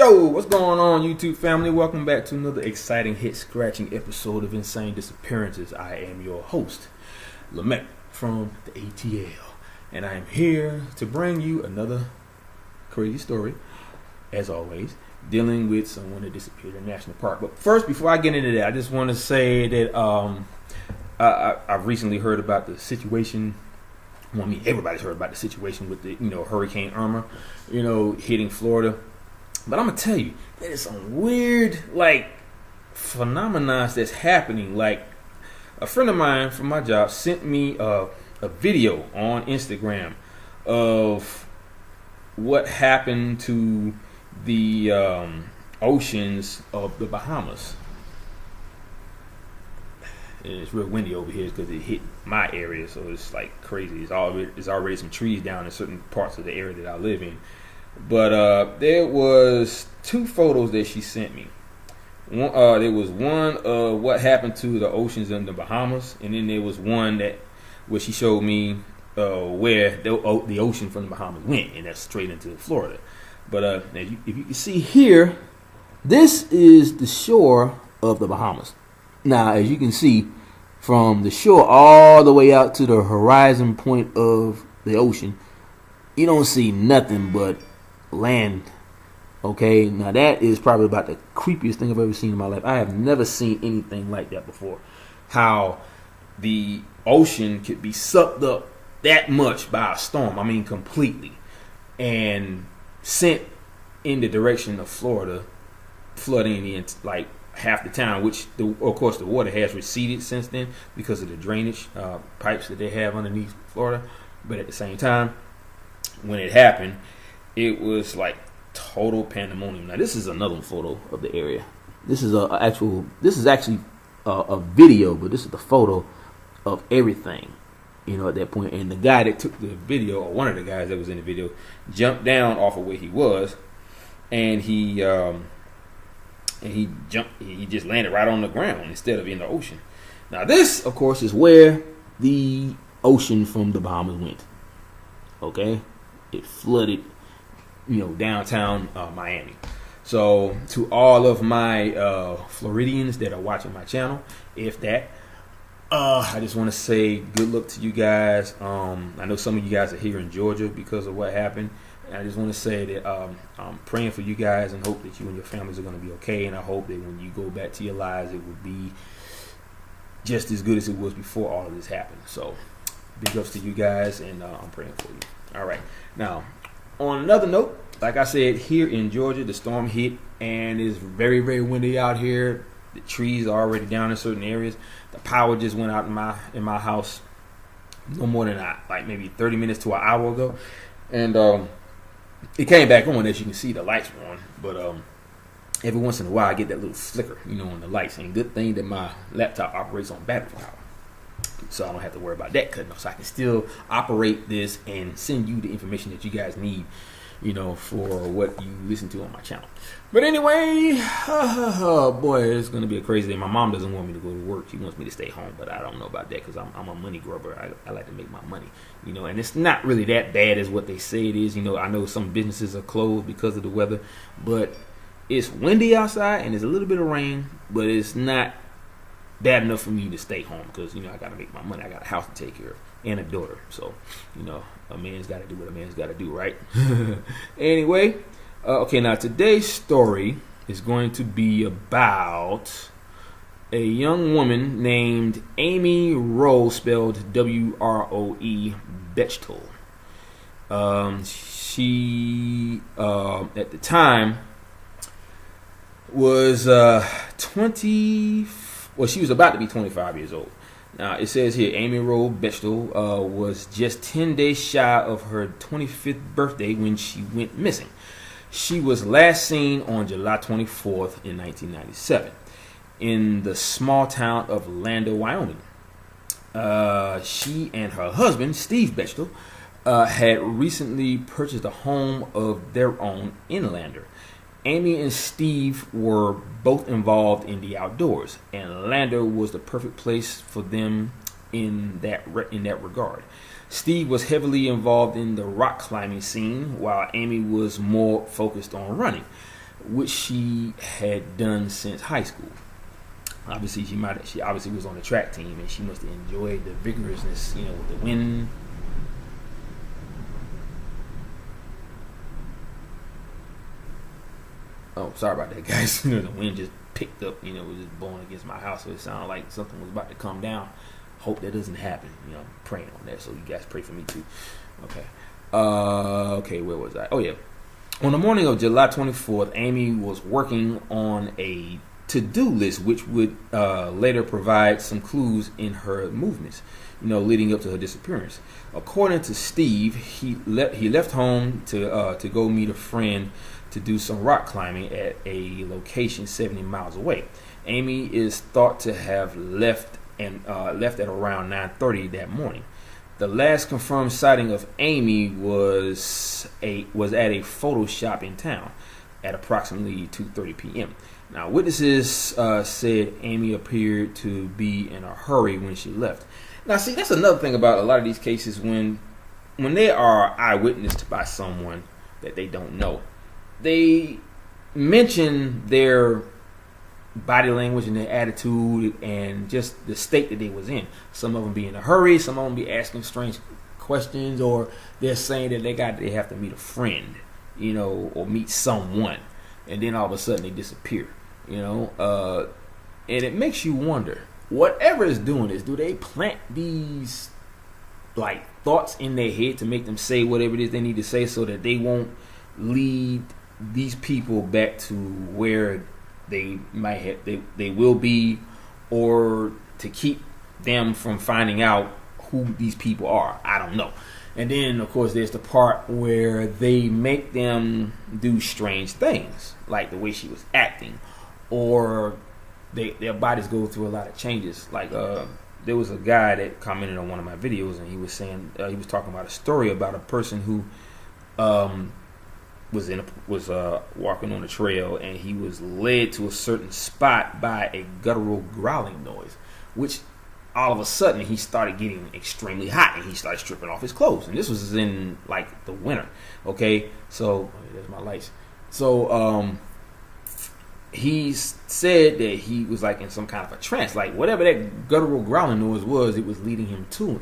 Yo, what's going on, YouTube family? Welcome back to another exciting hit-scratching episode of Insane Disappearances. I am your host, Lamette from the ATL, and I am here to bring you another crazy story, as always, dealing with someone that disappeared in a national park. But first, before I get into that, I just want to say that I've recently heard about the situation. Well, I mean, everybody's heard about the situation with the Hurricane Irma, hitting Florida. But I'm gonna tell you, there's some weird phenomena that's happening. Like, a friend of mine from my job sent me a video on Instagram of what happened to the oceans of the Bahamas. And it's real windy over here because it hit my area, so it's like crazy. There's already some trees down in certain parts of the area that I live in. But there was two photos that she sent me. There was one of what happened to the oceans in the Bahamas, and then there was one where she showed me where the ocean from the Bahamas went, and that's straight into Florida. But if you can see here, this is the shore of the Bahamas. Now, as you can see, from the shore all the way out to the horizon point of the ocean, you don't see nothing but land. Okay, now that is probably about the creepiest thing I've ever seen in my life. I have never seen anything like that before. How the ocean could be sucked up that much by a storm, I mean completely, and sent in the direction of Florida, flooding the half the town, which of course the water has receded since then because of the drainage pipes that they have underneath Florida. But at the same time, when it happened, it was like total pandemonium. Now, this is another photo of the area. This is actually a video, but this is the photo of everything, at that point. And the guy that took the video, or one of the guys that was in the video, jumped down off of where he was, and he just landed right on the ground instead of in the ocean. Now, this, of course, is where the ocean from the Bahamas went. Okay, it flooded downtown Miami. So to all of my Floridians that are watching my channel, I just want to say good luck to you guys. I know some of you guys are here in Georgia because of what happened. And I just want to say that I'm praying for you guys and hope that you and your families are going to be okay. And I hope that when you go back to your lives, it will be just as good as it was before all of this happened. So big ups to you guys, and I'm praying for you. All right. Now, on another note, like I said, here in Georgia, the storm hit, and it's very, very windy out here. The trees are already down in certain areas. The power just went out in my house no more than maybe 30 minutes to an hour ago, and it came back on. As you can see, the lights were on, but every once in a while I get that little flicker, on the lights. And good thing that my laptop operates on battery power, so I don't have to worry about that cutting off. So I can still operate this and send you the information that you guys need, for what you listen to on my channel. But anyway, boy, it's going to be a crazy day. My mom doesn't want me to go to work. She wants me to stay home, but I don't know about that because I'm a money grubber. I like to make my money, and it's not really that bad as what they say it is. I know some businesses are closed because of the weather, but it's windy outside and there's a little bit of rain, but it's not bad enough for me to stay home because, I got to make my money. I got a house to take care of and a daughter. So, a man's got to do what a man's got to do, right? Anyway, okay, now today's story is going to be about a young woman named Amy Wroe, spelled W-R-O-E, Bechtel. She, at the time, was 20. Well, she was about to be 25 years old. Now, it says here, Amy Wroe Bechtel was just 10 days shy of her 25th birthday when she went missing. She was last seen on July 24th in 1997 in the small town of Lander, Wyoming. She and her husband, Steve Bechtel, had recently purchased a home of their own in Lander. Amy and Steve were both involved in the outdoors, and Lander was the perfect place for them in that regard. Steve was heavily involved in the rock climbing scene, while Amy was more focused on running. which she had done since high school. Obviously, she obviously was on the track team, and she must have enjoyed the vigorousness, with the wind. Oh, sorry about that, guys. The wind just picked up. It was just blowing against my house, so it sounded like something was about to come down. Hope that doesn't happen. I'm praying on that, so you guys pray for me too. Okay. Okay, where was I? Oh yeah. On the morning of July 24th, Amy was working on a to-do list, which would later provide some clues in her movements, leading up to her disappearance. According to Steve, he left home to go meet a friend to do some rock climbing at a location 70 miles away. Amy is thought to have left at around 9:30 that morning. The last confirmed sighting of Amy was at a photo shop in town at approximately 2:30 p.m. Now, witnesses said Amy appeared to be in a hurry when she left. Now, see, that's another thing about a lot of these cases when they are eyewitnessed by someone that they don't know. They mention their body language and their attitude and just the state that they was in. Some of them be in a hurry, some of them be asking strange questions, or they're saying that they have to meet a friend, or meet someone, and then all of a sudden they disappear, and it makes you wonder, whatever is doing this, do they plant these like thoughts in their head to make them say whatever it is they need to say so that they won't lead these people back to where they will be, or to keep them from finding out who these people are? I don't know. And then, of course, there's the part where they make them do strange things, like the way she was acting, or their bodies go through a lot of changes. Like there was a guy that commented on one of my videos, and he was saying he was talking about a story about a person who was walking on a trail, and he was led to a certain spot by a guttural growling noise, which all of a sudden he started getting extremely hot, and he started stripping off his clothes. And this was in like the winter. Okay, so there's my lights. So he said that he was like in some kind of a trance, like whatever that guttural growling noise was, it was leading him to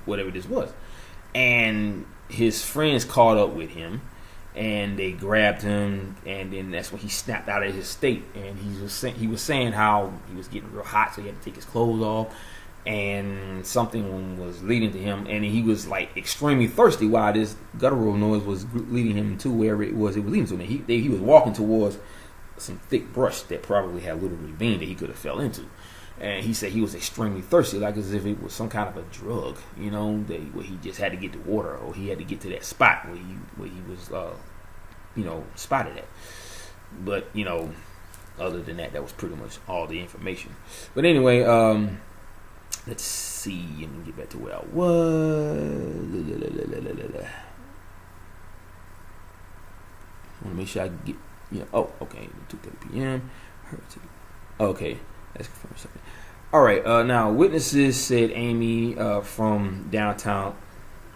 whatever this was. And his friends caught up with him, and they grabbed him, and then that's when he snapped out of his state. And he was saying how he was getting real hot, so he had to take his clothes off, and something was leading to him, and he was like extremely thirsty while this guttural noise was leading him to wherever it was leading to. And he was walking towards some thick brush that probably had a little ravine that he could have fell into. And he said he was extremely thirsty, like as if it was some kind of a drug, where he just had to get to water, or he had to get to that spot where he was, spotted at. But other than that, that was pretty much all the information. But anyway, let's see. Let me get back to where I was. I want to make sure I get. Oh, okay. 2:30 p.m. Okay. That's confirmed something. All right. Now, witnesses said Amy from downtown.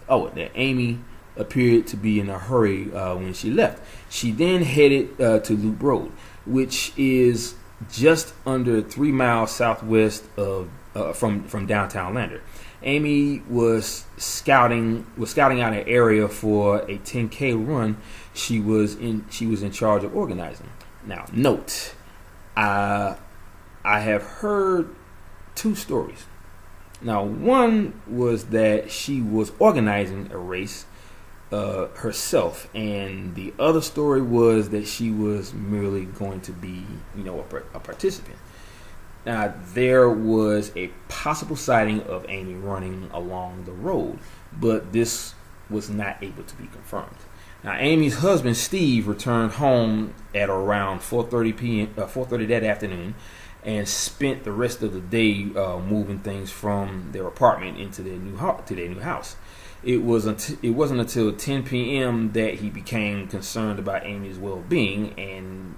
That Amy appeared to be in a hurry when she left. She then headed to Loop Road, which is just under 3 miles southwest of from downtown Lander. Amy was scouting out an area for a 10K run. She was in charge of organizing. Now, note, I have heard 2 stories. Now, one was that she was organizing a race herself, and the other story was that she was merely going to be, a participant. Now, there was a possible sighting of Amy running along the road, but this was not able to be confirmed. Now, Amy's husband, Steve, returned home at around 4:30 that afternoon, and spent the rest of the day moving things from their apartment into their new house. It wasn't until 10 p.m. that he became concerned about Amy's well-being and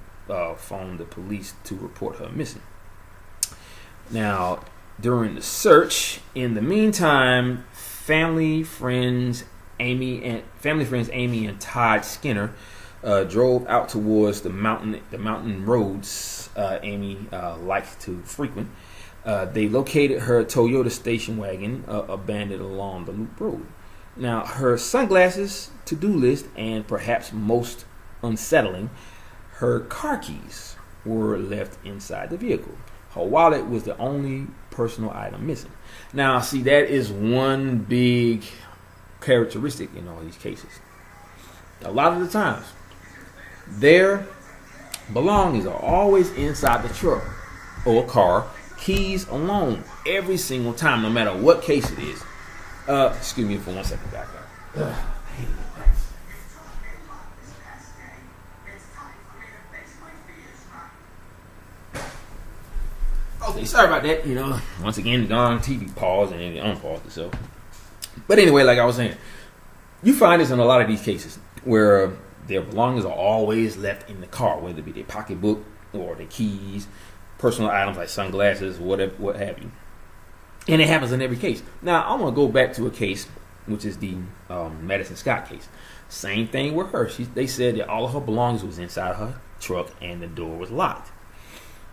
phoned the police to report her missing. Now, during the search, in the meantime, family friends Amy and Todd Skinner drove out towards the mountain roads Amy liked to frequent. They located her Toyota station wagon abandoned along the loop road. Now, her sunglasses, to-do list, and perhaps most unsettling, her car keys were left inside the vehicle. Her wallet was the only personal item missing. Now, see, that is one big characteristic in all these cases. A lot of the times, their belongings are always inside the truck or car, keys alone, every single time, no matter what case it is. Excuse me for 1 second, back up. Okay, sorry about that. Once again, gone TV paused and then unpaused itself. But anyway, like I was saying, you find this in a lot of these cases where their belongings are always left in the car, whether it be their pocketbook or their keys, personal items like sunglasses, whatever, what have you. And it happens in every case. Now, I want to go back to a case, which is the Madison Scott case. Same thing with her. They said that all of her belongings was inside her truck and the door was locked.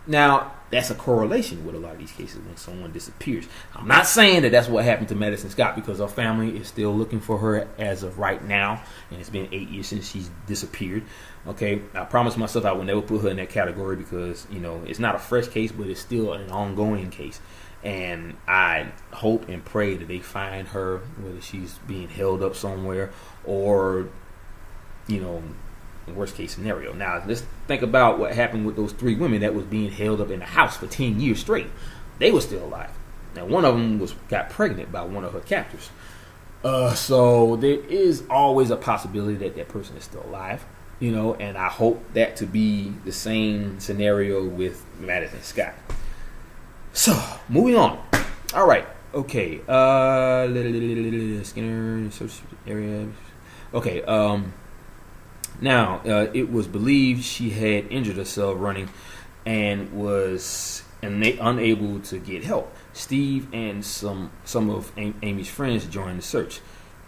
Now, that's a correlation with a lot of these cases when someone disappears. I'm not saying that that's what happened to Madison Scott, because her family is still looking for her as of right now, and it's been 8 years since she's disappeared. Okay, I promised myself I would never put her in that category because, it's not a fresh case, but it's still an ongoing case. And I hope and pray that they find her, whether she's being held up somewhere or, worst case scenario. Now, let's think about what happened with those 3 women that was being held up in the house for 10 years straight. They were still alive. Now, one of them got pregnant by one of her captors. So there is always a possibility that person is still alive, and I hope that to be the same scenario with Madison Scott. So, moving on. All right. Okay. Skinner, search area. Okay. Now, it was believed she had injured herself running and was unable to get help. Steve and some of Amy's friends joined the search.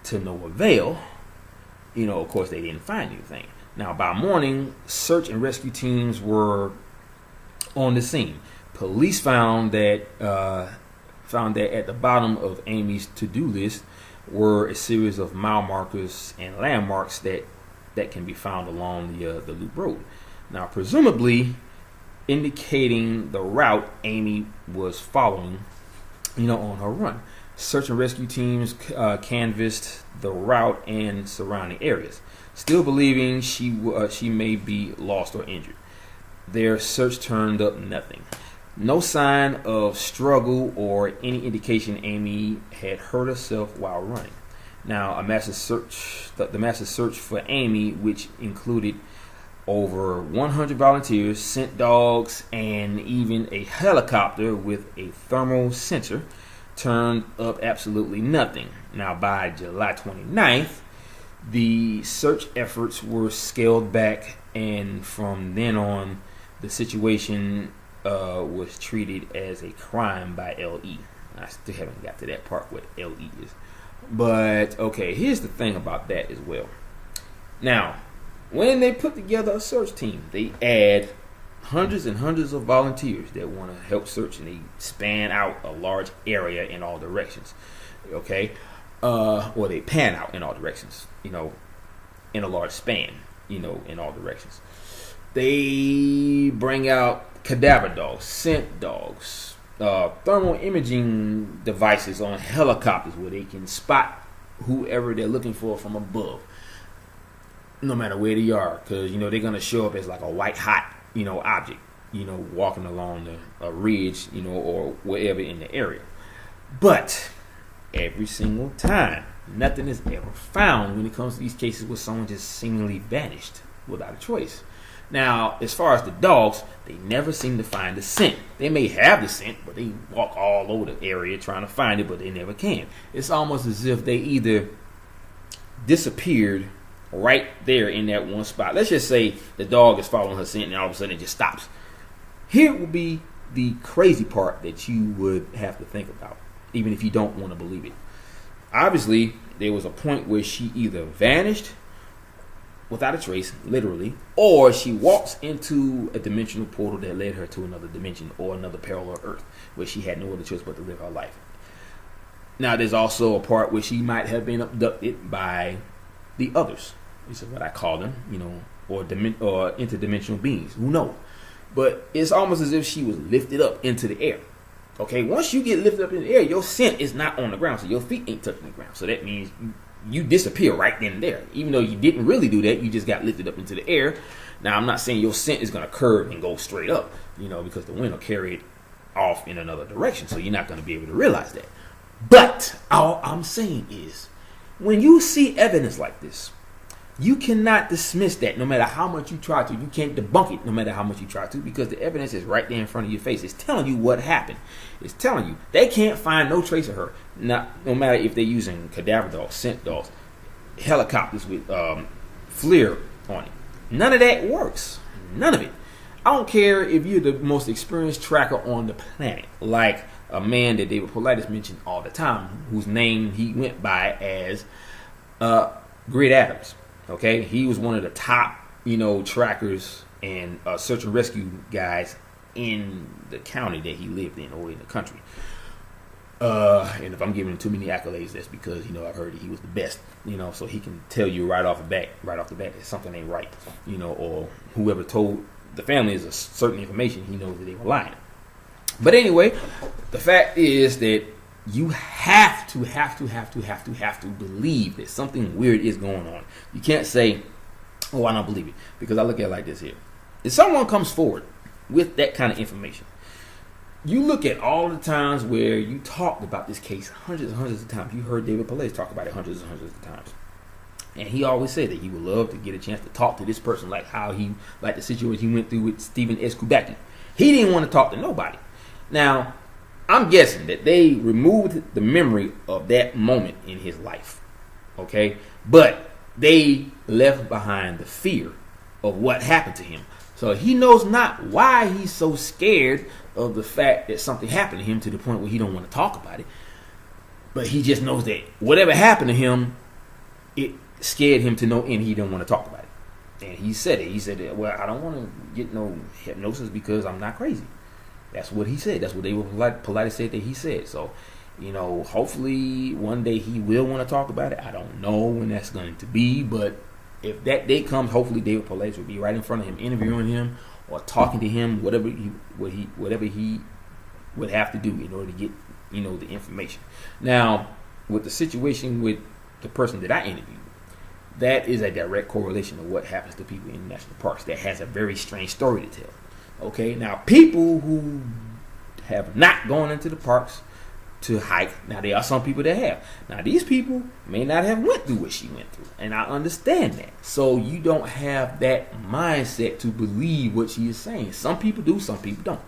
To no avail. Of course, they didn't find anything. Now, by morning, search and rescue teams were on the scene. Police found that at the bottom of Amy's to-do list were a series of mile markers and landmarks that can be found along the loop road. Now, presumably indicating the route Amy was following, on her run. Search and rescue teams canvassed the route and surrounding areas, still believing she may be lost or injured. Their search turned up nothing. No sign of struggle or any indication Amy had hurt herself while running. Now, the massive search for Amy, which included over 100 volunteers, scent dogs, and even a helicopter with a thermal sensor, turned up absolutely nothing. Now, by July 29th, the search efforts were scaled back, and from then on, the situation was treated as a crime by LE. I still haven't got to that part what LE is. But, okay, here's the thing about that as well. Now, when they put together a search team, they add hundreds and hundreds of volunteers that want to help search, and they span out a large area in all directions. Okay? Or they pan out in all directions, in a large span, in all directions. They bring out cadaver dogs, scent dogs, thermal imaging devices on helicopters where they can spot whoever they're looking for from above, no matter where they are, because they're going to show up as like a white hot object, walking along a ridge, or wherever in the area. But every single time, nothing is ever found when it comes to these cases where someone just seemingly vanished without a choice. Now, as far as the dogs, they never seem to find the scent. They may have the scent, but they walk all over the area trying to find it, but they never can. It's almost as if they either disappeared right there in that one spot. Let's just say the dog is following her scent and all of a sudden it just stops. Here will be the crazy part that you would have to think about, even if you don't want to believe it. Obviously, there was a point where she either vanished without a trace, literally, or she walks into a dimensional portal that led her to another dimension or another parallel Earth where she had no other choice but to live her life. Now, there's also a part where she might have been abducted by the others. This is what I call them, or interdimensional beings. Who knows? But it's almost as if she was lifted up into the air. Okay, once you get lifted up in the air, your scent is not on the ground, so your feet ain't touching the ground. So that means you disappear right then and there. Even though you didn't really do that, you just got lifted up into the air. Now, I'm not saying your scent is going to curve and go straight up, because the wind will carry it off in another direction, so you're not going to be able to realize that. But all I'm saying is, when you see evidence like this, you cannot dismiss that no matter how much you try to. You can't debunk it no matter how much you try to, because the evidence is right there in front of your face. It's telling you what happened. It's telling you they can't find no trace of her. No matter if they're using cadaver dogs, scent dogs, helicopters with FLIR on it. None of that works. None of it. I don't care if you're the most experienced tracker on the planet, like a man that David Paulides mentioned all the time, whose name he went by as Grid Adams. Okay, he was one of the top, trackers and search and rescue guys in the county that he lived in, or in the country. And if I'm giving him too many accolades, that's because I've heard that he was the best. So he can tell you right off the bat that something ain't right. Or whoever told the family is a certain information, he knows that they were lying. But anyway, the fact is that you have to believe that something weird is going on. You can't say, oh, I don't believe it, because I look at it like this here. If someone comes forward with that kind of information, you look at all the times where you talked about this case hundreds and hundreds of times. You heard David Paulides talk about it hundreds and hundreds of times. And he always said that he would love to get a chance to talk to this person, like the situation he went through with Stephen S. Kubacki. He didn't want to talk to nobody. Now, I'm guessing that they removed the memory of that moment in his life, okay? But they left behind the fear of what happened to him. So he knows not why he's so scared of the fact that something happened to him to the point where he don't want to talk about it. But he just knows that whatever happened to him, it scared him to no end. He didn't want to talk about it. And he said it. He said, well, I don't want to get no hypnosis because I'm not crazy. That's what he said. That's what they were polite said that he said. So, hopefully one day he will want to talk about it. I don't know when that's going to be, but if that day comes, hopefully David Paulides will be right in front of him, interviewing him or talking to him, whatever he would have to do in order to get, the information. Now, with the situation with the person that I interviewed, that is a direct correlation of what happens to people in national parks. That has a very strange story to tell. Okay, now people who have not gone into the parks to hike, now there are some people that have. Now these people may not have went through what she went through, and I understand that. So you don't have that mindset to believe what she is saying. Some people do, some people don't.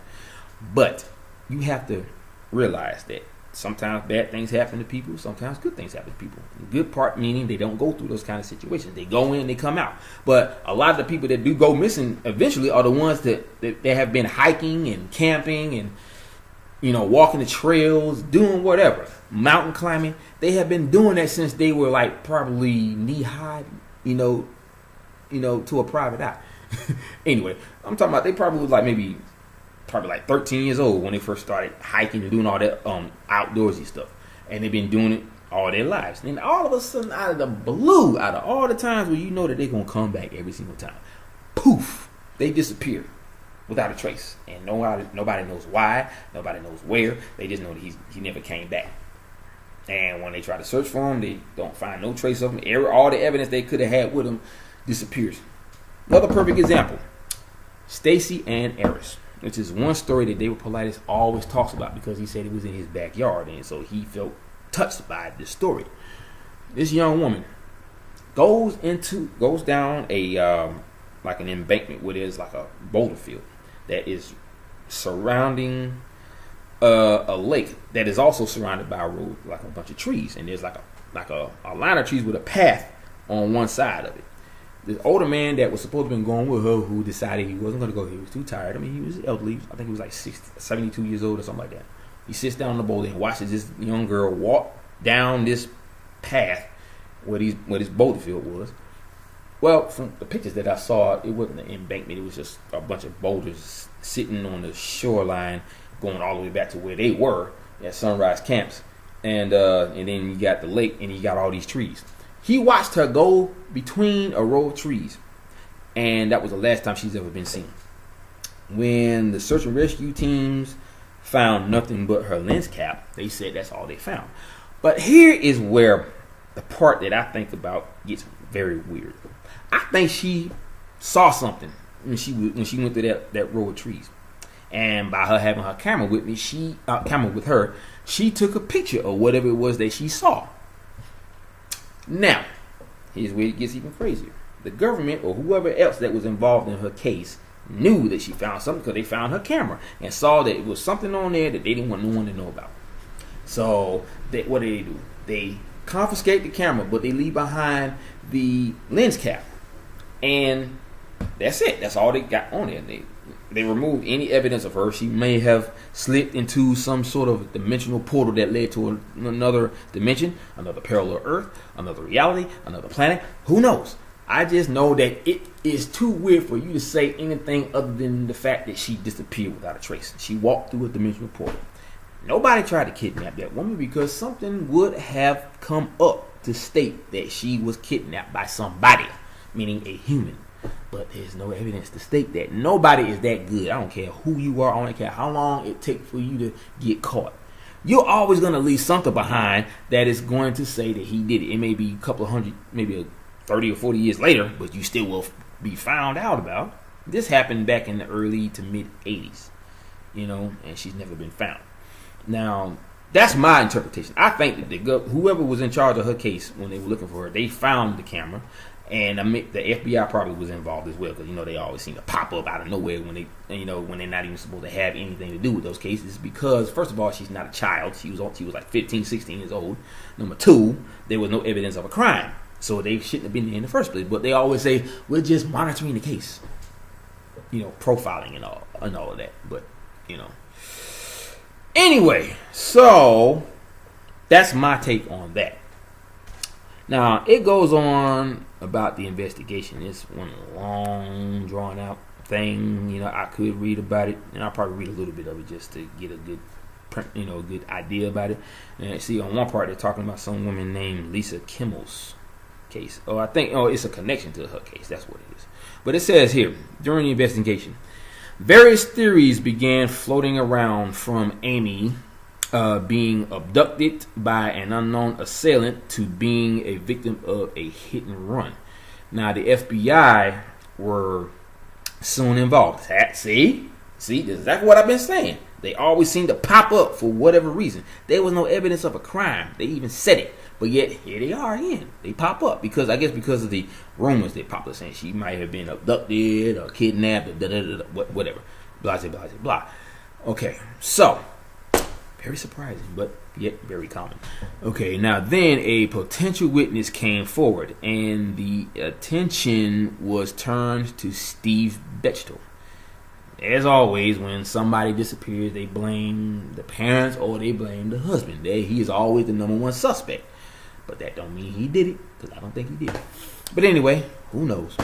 But you have to realize that sometimes bad things happen to people, sometimes good things happen to people. The good part meaning they don't go through those kind of situations. They go in, they come out. But a lot of the people that do go missing eventually are the ones that have been hiking and camping and walking the trails, doing whatever, mountain climbing. They have been doing that since they were like probably knee high, to a private eye. Anyway, I'm talking about they probably was like 13 years old when they first started hiking and doing all that outdoorsy stuff. And they've been doing it all their lives. And then all of a sudden, out of the blue, out of all the times where you know that they're going to come back every single time, poof, they disappear without a trace. And nobody knows why, nobody knows where. They just know that he never came back. And when they try to search for him, they don't find no trace of him. All the evidence they could have had with him disappears. Another perfect example, Stacy Ann Harris, which is one story that David Paulides always talks about because he said it was in his backyard, and so he felt touched by this story. This young woman goes down a like an embankment where there's like a boulder field that is surrounding a lake that is also surrounded by a road, like a bunch of trees, and there's like a line of trees with a path on one side of it. The older man that was supposed to have been going with her, who decided he wasn't going to go, he was too tired. I mean, he was elderly. I think he was like 72 years old or something like that. He sits down on the boulder and watches this young girl walk down this path where this boulder field was, Well, from the pictures that I saw, it wasn't an embankment. It was just a bunch of boulders sitting on the shoreline, going all the way back to where they were at Sunrise Camps. And then you got the lake, and you got all these trees. He watched her go between a row of trees, and that was the last time she's ever been seen. When the search and rescue teams found nothing but her lens cap, they said that's all they found. But here is where the part that I think about gets very weird. I think she saw something when she went through that row of trees, and by her having her camera with me, she took a picture of whatever it was that she saw. Now, here's where it gets even crazier. The government or whoever else that was involved in her case knew that she found something because they found her camera and saw that it was something on there that they didn't want no one to know about. So what do? They confiscate the camera, but they leave behind the lens cap, and that's it. That's all they got on there. They removed any evidence of her. She may have slipped into some sort of dimensional portal that led to another dimension, another parallel Earth, another reality, another planet. Who knows? I just know that it is too weird for you to say anything other than the fact that she disappeared without a trace. She walked through a dimensional portal. Nobody tried to kidnap that woman because something would have come up to state that she was kidnapped by somebody, meaning a human. But there's no evidence to state that. Nobody is that good. I don't care who you are. I don't care how long it takes for you to get caught. You're always going to leave something behind that is going to say that he did it. It may be a couple of hundred, maybe 30 or 40 years later, but you still will be found out about. This happened back in the early to mid 80s, and she's never been found. Now, that's my interpretation. I think that whoever was in charge of her case when they were looking for her, they found the camera. And the FBI probably was involved as well, because they always seem to pop up out of nowhere when when they're not even supposed to have anything to do with those cases. Because first of all, she's not a child; she was like 15, 16 years old. Number two, there was no evidence of a crime, so they shouldn't have been there in the first place. But they always say we're just monitoring the case, profiling and all of that. But anyway, so that's my take on that. Now, it goes on about the investigation. It's one long, drawn-out thing. I could read about it, and I'll probably read a little bit of it just to get a good, good idea about it. And see, on one part, they're talking about some woman named Lisa Kimmel's case. It's a connection to her case. That's what it is. But it says here, during the investigation, various theories began floating around from Amy being abducted by an unknown assailant to being a victim of a hit and run. Now, the FBI were soon involved. See, this is exactly what I've been saying. They always seem to pop up for whatever reason. There was no evidence of a crime. They even said it. But yet, here they are again. They pop up because of the rumors that pop up saying she might have been abducted or kidnapped or whatever. Blah, blah, blah, blah. Okay, so very surprising, but yet very common. Okay, now then a potential witness came forward, and the attention was turned to Steve Bechtel. As always, when somebody disappears, they blame the parents or they blame the husband. He is always the number one suspect. But that don't mean he did it, because I don't think he did. But anyway, who knows?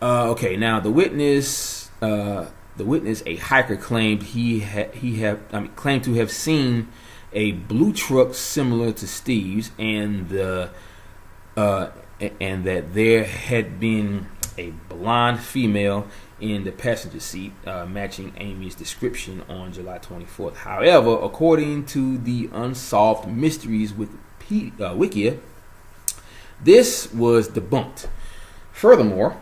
Okay, now the witness, a hiker, claimed claimed to have seen a blue truck similar to Steve's, and that there had been a blonde female in the passenger seat, matching Amy's description on July 24th. However, according to the Unsolved Mysteries Wikia, this was debunked. Furthermore,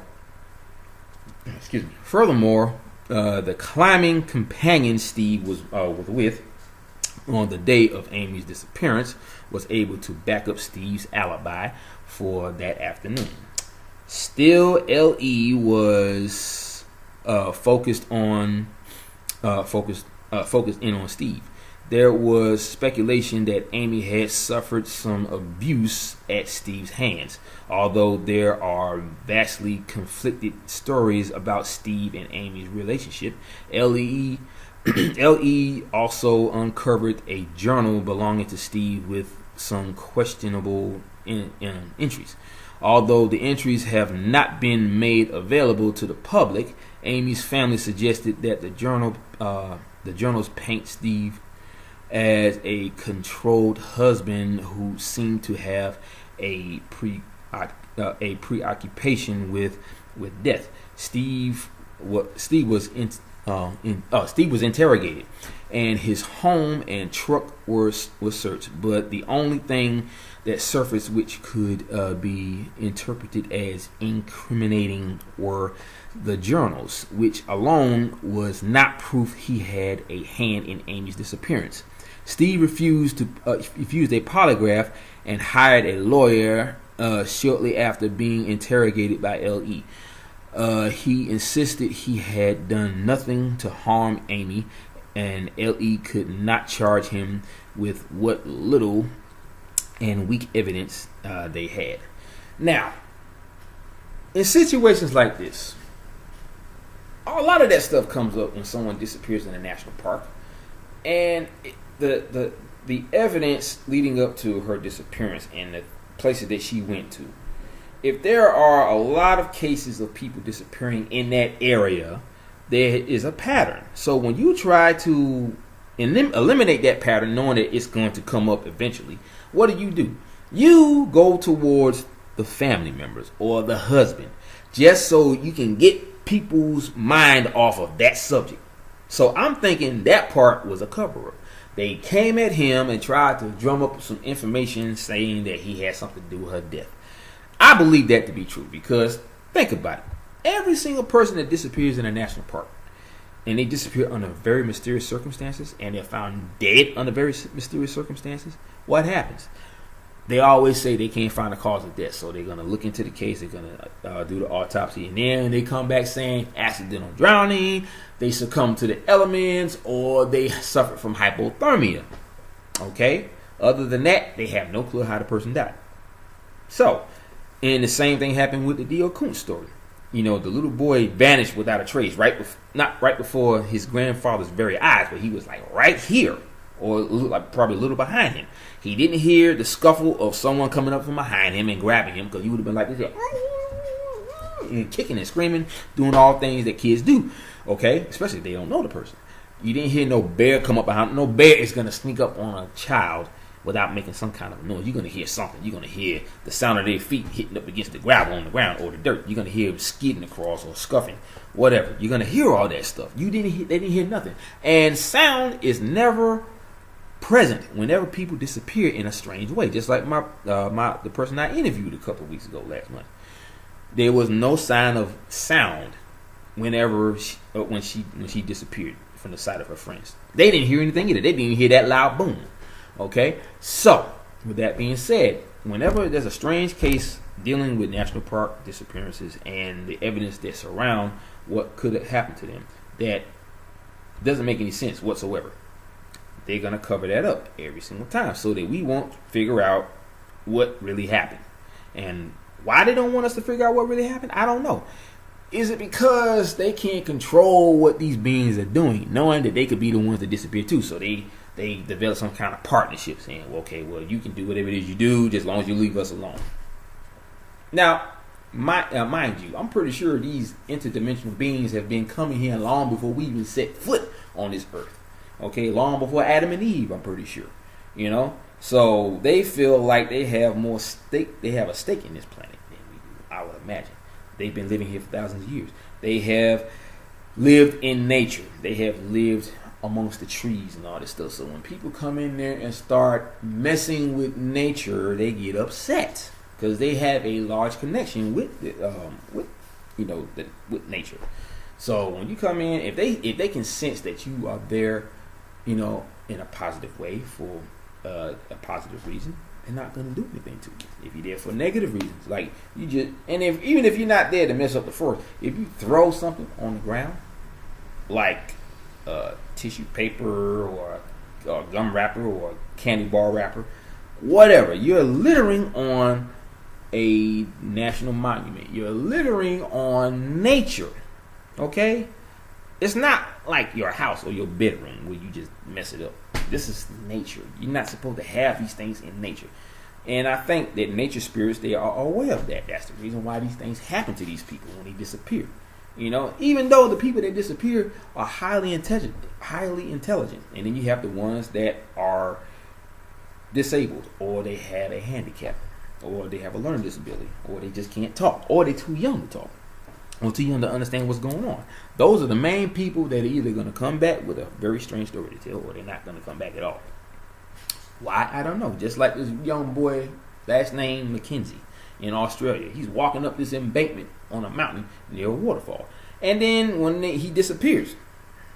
the climbing companion Steve was with on the day of Amy's disappearance was able to back up Steve's alibi for that afternoon. Still, LE was focused in on Steve. There was speculation that Amy had suffered some abuse at Steve's hands, although there are vastly conflicted stories about Steve and Amy's relationship. LE also uncovered a journal belonging to Steve with some questionable entries. Although the entries have not been made available to the public, Amy's family suggested that the journals paint Steve as a controlled husband who seemed to have a preoccupation with death. Steve was interrogated, and his home and truck were searched. But the only thing that surfaced which could be interpreted as incriminating were the journals, which alone was not proof he had a hand in Amy's disappearance. Steve refused a polygraph and hired a lawyer shortly after being interrogated by L.E. He insisted he had done nothing to harm Amy, and L.E. could not charge him with what little and weak evidence they had. Now, in situations like this, a lot of that stuff comes up when someone disappears in a national park, and the evidence leading up to her disappearance and the places that she went to. If there are a lot of cases of people disappearing in that area, there is a pattern. So when you try to eliminate that pattern, knowing that it's going to come up eventually, what do? You go towards the family members or the husband, just so you can get people's mind off of that subject. So I'm thinking that part was a cover-up. They came at him and tried to drum up some information saying that he had something to do with her death. I believe that to be true because, think about it. Every single person that disappears in a national park, and they disappear under very mysterious circumstances, and they're found dead under very mysterious circumstances, what happens? They always say they can't find the cause of death, so they're going to look into the case, they're going to do the autopsy, and then they come back saying accidental drowning, they succumb to the elements, or they suffered from hypothermia. Okay? Other than that, they have no clue how the person died. So, and the same thing happened with the D.O. Koontz story. The little boy vanished without a trace, not right before his grandfather's very eyes, but he was like right here, or like probably a little behind him. He didn't hear the scuffle of someone coming up from behind him and grabbing him, because he would have been like this, and kicking and screaming, doing all things that kids do. Okay, especially if they don't know the person. You didn't hear no bear come up behind him. No bear is gonna sneak up on a child without making some kind of noise. You're going to hear something. You're going to hear the sound of their feet hitting up against the gravel on the ground or the dirt. You're going to hear them skidding across or scuffing, whatever. You're going to hear all that stuff. They didn't hear nothing. And sound is never present whenever people disappear in a strange way. Just like the person I interviewed a couple of weeks ago last month. There was no sign of sound when she disappeared from the sight of her friends. They didn't hear anything either. They didn't even hear that loud boom. Okay, so with that being said, whenever there's a strange case dealing with national park disappearances and the evidence that surround what could have happened to them that doesn't make any sense whatsoever, they're going to cover that up every single time so that we won't figure out what really happened. And why they don't want us to figure out what really happened, I don't know. Is it because they can't control what these beings are doing, knowing that they could be the ones that disappear too? So they develop some kind of partnership saying, well, you can do whatever it is you do just as long as you leave us alone. Now, mind you, I'm pretty sure these interdimensional beings have been coming here long before we even set foot on this earth. Okay, long before Adam and Eve, I'm pretty sure. So they feel like they have more stake. They have a stake in this planet than we do, I would imagine. They've been living here for thousands of years. They have lived in nature. They have lived amongst the trees and all this stuff. So when people come in there and start messing with nature, they get upset because they have a large connection with nature. So when you come in, if they can sense that you are there, in a positive way for a positive reason, they're not going to do anything to you. If you're there for negative reasons, like even if you're not there to mess up the forest, if you throw something on the ground, like tissue paper or gum wrapper or candy bar wrapper, whatever, you're littering on a national monument. You're littering on nature. Okay? It's not like your house or your bedroom where you just mess it up. This is nature. You're not supposed to have these things in nature. And I think that nature spirits, they are aware of that. That's the reason why these things happen to these people when they disappear. Even though the people that disappear are highly intelligent, and then you have the ones that are disabled, or they have a handicap, or they have a learning disability, or they just can't talk, or they're too young to talk, or too young to understand what's going on. Those are the main people that are either going to come back with a very strange story to tell, or they're not going to come back at all. Why? I don't know. Just like this young boy, last name Mackenzie, in Australia. He's walking up this embankment on a mountain near a waterfall. And then when he disappears,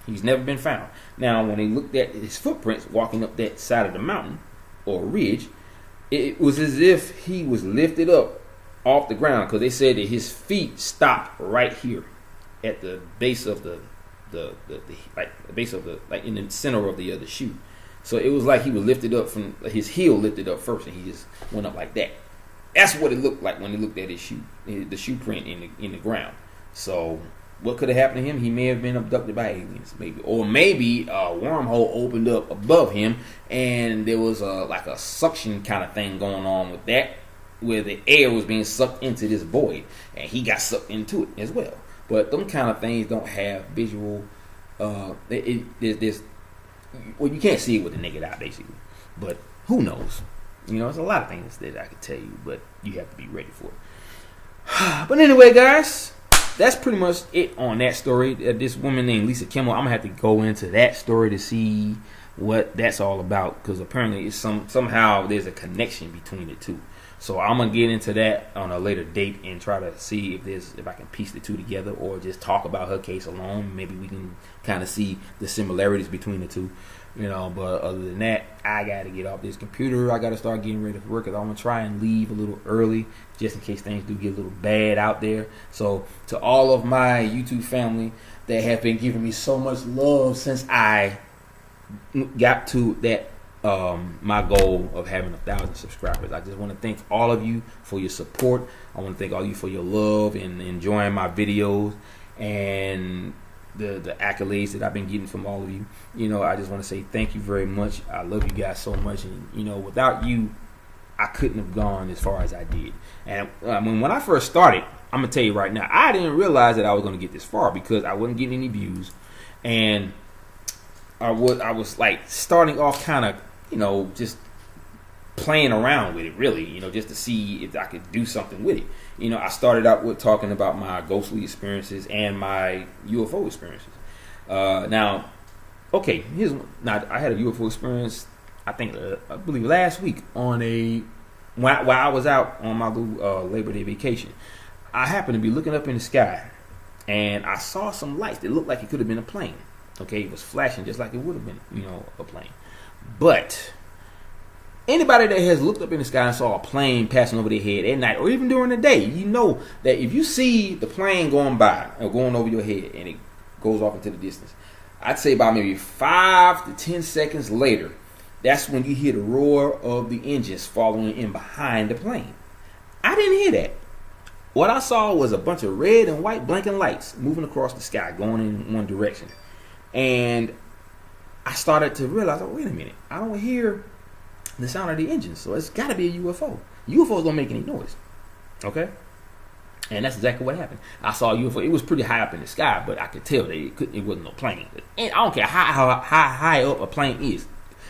he's never been found. Now, when they looked at his footprints walking up that side of the mountain or ridge, it was as if he was lifted up off the ground, because they said that his feet stopped right here at the base of the in the center of the shoe. So it was like he was lifted up from his heel, lifted up first, and he just went up like that. That's what it looked like when they looked at his shoe, the shoe print in the ground. So what could have happened to him? He may have been abducted by aliens, maybe, or maybe a wormhole opened up above him, and there was like a suction kind of thing going on with that, where the air was being sucked into this void, and he got sucked into it as well. But them kind of things don't have visual. There's well, you can't see it with the naked eye, basically. But who knows? There's a lot of things that I could tell you, but you have to be ready for it. But anyway, guys, that's pretty much it on that story. This woman named Lisa Kimmel, I'm gonna have to go into that story to see what that's all about, because apparently it's somehow there's a connection between the two. So I'm gonna get into that on a later date and try to see if I can piece the two together, or just talk about her case alone. Maybe we can kind of see the similarities between the two. But other than that, I got to get off this computer. I got to start getting ready for work, because I'm going to try and leave a little early, just in case things do get a little bad out there. So to all of my YouTube family that have been giving me so much love since I got to that my goal of having 1,000 subscribers, I just want to thank all of you for your support. I want to thank all of you for your love and enjoying my videos, and the accolades that I've been getting from all of you. I just want to say thank you very much. I love you guys so much, and without you, I couldn't have gone as far as I did. And when I first started, I'm gonna tell you right now, I didn't realize that I was gonna get this far, because I wasn't getting any views, and I was like starting off kind of just playing around with it, really, just to see if I could do something with it. I started out with talking about my ghostly experiences and my UFO experiences. Now, I had a UFO experience, I believe last week while I was out on my little Labor Day vacation. I happened to be looking up in the sky, and I saw some lights that looked like it could have been a plane. Okay, it was flashing just like it would have been, a plane. But anybody that has looked up in the sky and saw a plane passing over their head at night, or even during the day, you know that if you see the plane going by or going over your head and it goes off into the distance, I'd say about maybe 5 to 10 seconds later, that's when you hear the roar of the engines following in behind the plane. I didn't hear that. What I saw was a bunch of red and white blinking lights moving across the sky, going in one direction. And I started to realize, wait a minute, I don't hear the sound of the engines, so it's got to be a UFO. UFOs don't make any noise, okay? And that's exactly what happened. I saw a UFO. It was pretty high up in the sky, but I could tell that it wasn't no plane. And I don't care how high up a plane is,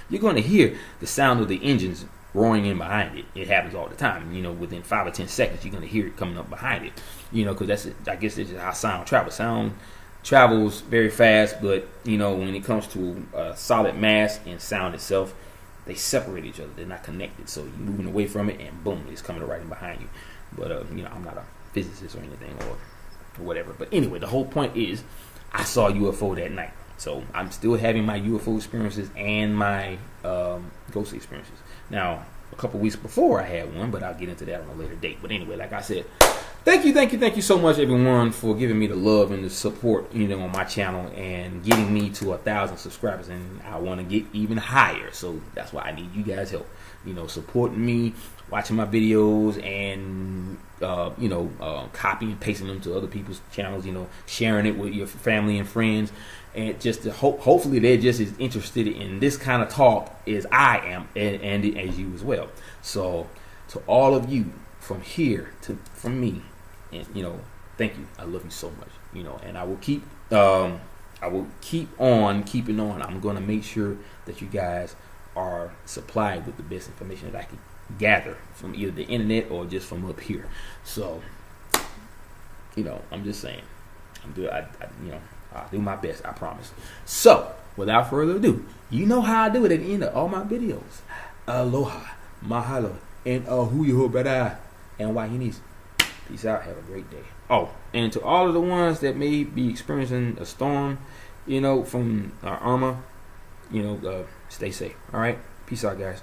you're going to hear the sound of the engines roaring in behind it. It happens all the time. Within 5 or 10 seconds, you're going to hear it coming up behind it. Because I guess that's just how sound travels. Sound travels very fast, but when it comes to solid mass and sound itself, they separate each other. They're not connected. So you're moving away from it, and boom, it's coming right in behind you. But I'm not a physicist or anything or whatever. But anyway, the whole point is, I saw a UFO that night. So I'm still having my UFO experiences and my ghost experiences. Now, a couple weeks before I had one, but I'll get into that on a later date. But anyway, like I said, thank you so much, everyone, for giving me the love and the support, on my channel, and getting me to 1,000 subscribers. And I want to get even higher, so that's why I need you guys' help. Supporting me, watching my videos, and copying and pasting them to other people's channels. Sharing it with your family and friends, and just to hopefully they're just as interested in this kind of talk as I am, and as you as well. So to all of you from here from me, and thank you. I love you so much. And I will keep on keeping on. I'm going to make sure that you guys are supplied with the best information that I can gather from either the internet or just from up here. So, I'm just saying, I'll do my best. I promise. So, without further ado, you know how I do it at the end of all my videos. Aloha, mahalo, and hu yo bada, and wahinis. Peace out. Have a great day. Oh, and to all of the ones that may be experiencing a storm, from Irma, stay safe. All right. Peace out, guys.